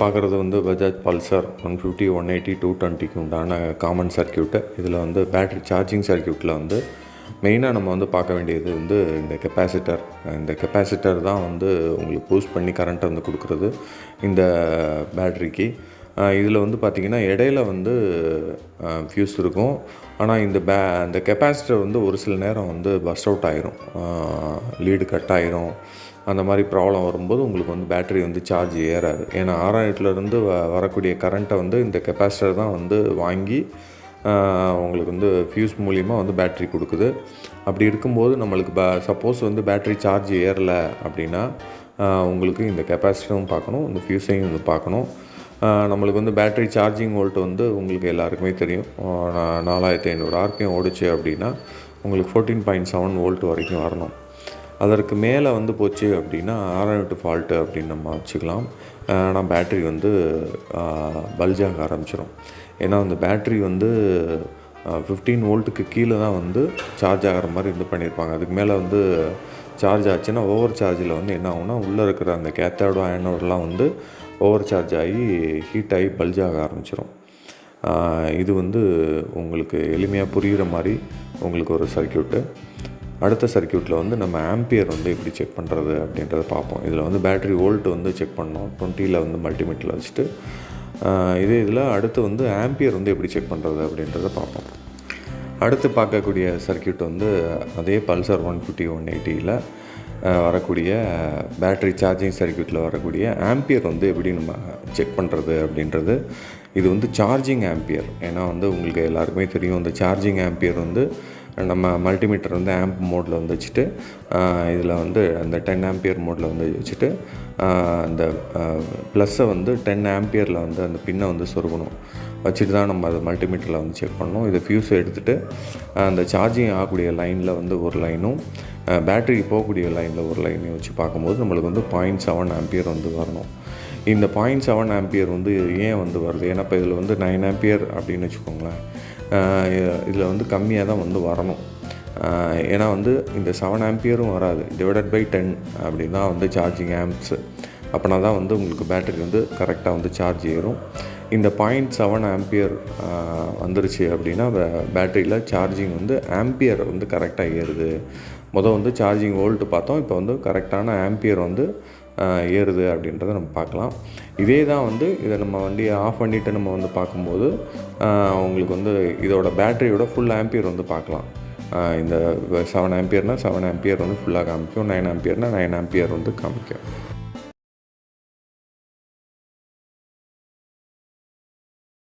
பார்க்குறது வந்து பஜாஜ் பல்சர் 150, 180, 220க்கு உண்டான காமன் சர்க்யூட்டு. இதில் வந்து பேட்ரி சார்ஜிங் சர்க்யூட்டில் வந்து மெயினாக நம்ம வந்து பார்க்க வேண்டியது வந்து இந்த கெப்பாசிட்டர். இந்த கெப்பாசிட்டர் தான் வந்து உங்களுக்கு பூஸ்ட் பண்ணி கரண்ட்டை வந்து கொடுக்குறது இந்த பேட்ரிக்கு. இதில் வந்து பார்த்திங்கன்னா இடையில வந்து ஃப்யூஸ் இருக்கும். ஆனால் இந்த கெப்பாசிட்டர் வந்து ஒரு சில நேரம் வந்து பஸ்ட் அவுட் ஆயிரும், லீடு கட் ஆயிரும். அந்த மாதிரி ப்ராப்ளம் வரும்போது உங்களுக்கு வந்து பேட்ரி வந்து சார்ஜ் ஏறாது. ஏன்னா 6000லேருந்து வரக்கூடிய கரண்ட்டை வந்து இந்த கெப்பாசிட்டர் தான் வந்து வாங்கி உங்களுக்கு வந்து ஃப்யூஸ் மூலிமா வந்து பேட்ரி கொடுக்குது. அப்படி இருக்கும்போது நம்மளுக்கு சப்போஸ் வந்து பேட்ரி சார்ஜ் ஏறலை அப்படின்னா உங்களுக்கு இந்த கெப்பாசிட்டரும் பார்க்கணும், இந்த ஃப்யூஸையும் வந்து பார்க்கணும். நம்மளுக்கு வந்து பேட்ரி சார்ஜிங் வோல்ட் வந்து உங்களுக்கு எல்லாருக்குமே தெரியும். 4500 RPM ஓடிச்சு அப்படின்னா உங்களுக்கு 14.7 வோல்ட் வரைக்கும் வரணும். அதற்கு மேலே வந்து போச்சு அப்படின்னா 6000 ஃபால்ட்டு அப்படின்னு நம்ம வச்சுக்கலாம். ஆனால் பேட்ரி வந்து பல்ஜாக ஆரம்பிச்சிடும். ஏன்னா அந்த பேட்ரி வந்து 15 வோல்ட்டுக்கு கீழே தான் வந்து சார்ஜ் ஆகிற மாதிரி இது பண்ணியிருப்பாங்க. அதுக்கு மேலே வந்து சார்ஜ் ஆச்சுன்னா ஓவர் சார்ஜில் வந்து என்ன ஆகும்னா உள்ளே இருக்கிற அந்த கேத்தோடு ஆனோடெலாம் வந்து ஓவர் சார்ஜ் ஆகி ஹீட் ஆகி பல்ஜாக ஆரம்பிச்சிடும். இது வந்து உங்களுக்கு எளிமையாக புரிகிற மாதிரி உங்களுக்கு ஒரு சர்க்யூட்டு. அடுத்த சர்க்யூட்டில் வந்து நம்ம ஆம்பியர் வந்து எப்படி செக் பண்ணுறது அப்படின்றத பார்ப்போம். இதில் வந்து பேட்ரி வோல்ட் வந்து செக் பண்ணோம் 20ல் வந்து மல்டிமீட்டரில் வச்சுட்டு. இதில் அடுத்து வந்து ஆம்பியர் வந்து எப்படி செக் பண்ணுறது அப்படின்றத பார்ப்போம். அடுத்து பார்க்கக்கூடிய சர்க்யூட் வந்து அதே பல்சர் 150, 180ல் வரக்கூடிய பேட்ரி சார்ஜிங் சர்க்யூட்டில் வரக்கூடிய ஆம்பியர் வந்து எப்படி நம்ம செக் பண்ணுறது அப்படின்றது. இது வந்து சார்ஜிங் ஆம்பியர். ஏன்னா வந்து உங்களுக்கு எல்லாருக்குமே தெரியும், இந்த சார்ஜிங் ஆம்பியர் வந்து நம்ம மல்டிமீட்டர் வந்து ஆம்ப் மோடில் வந்து வச்சுட்டு இதில் வந்து அந்த 10 ஆம்பியர் மோடில் வந்து வச்சுட்டு அந்த ப்ளஸ்ஸை வந்து 10 ஆம்பியரில் வந்து அந்த பின்னை வந்து சொருகணும். வச்சுட்டு தான் நம்ம அதை மல்டிமீட்டரில் வந்து செக் பண்ணணும். இதை ஃப்யூஸை எடுத்துகிட்டு அந்த சார்ஜிங் ஆகக்கூடிய லைனில் வந்து ஒரு லைனும் பேட்டரிக்கு போகக்கூடிய லைனில் ஒரு லைனையும் வச்சு பார்க்கும்போது நம்மளுக்கு வந்து 0.7 ஆம்பியர் வந்து வரணும். இந்த 0.7 ஆம்பியர் வந்து ஏன் வந்து வருது? ஏன்னா இப்போ இதில் வந்து 9 ஆம்பியர் அப்படின்னு வச்சுக்கோங்களேன். இதில் வந்து கம்மியாக தான் வந்து வரணும். ஏன்னா வந்து இந்த 7 ஆம்பியரும் வராது, டிவைடட் பை 10 அப்படி தான் வந்து சார்ஜிங் ஆம்ப்ஸு. அப்படின்னா தான் வந்து உங்களுக்கு பேட்டரி வந்து கரெக்டாக வந்து சார்ஜ் ஏறும். இந்த 0.7 ஆம்பியர் வந்துருச்சு அப்படின்னா பேட்டரியில் சார்ஜிங் வந்து ஆம்பியர் வந்து கரெக்டாக ஏறுது. வந்து சார்ஜிங் வோல்ட்டு பார்த்தோம், இப்போ வந்து கரெக்டான ஆம்பியர் வந்து ஏறுது அப்படின்றத நம்ம பார்க்கலாம். இதே தான் வந்து இதை நம்ம வண்டியை ஆஃப் பண்ணிவிட்டு நம்ம வந்து பார்க்கும்போது உங்களுக்கு வந்து இதோட பேட்டரியோட ஃபுல் ஆம்பியர் வந்து பார்க்கலாம். இந்த 7 ஆம்பியர்னால் 7 ஆம்பியர் வந்து ஃபுல்லாக காமிக்கும், 9 ஆம்பியர்னால் 9 ஆம்பியர் வந்து காமிக்கும்.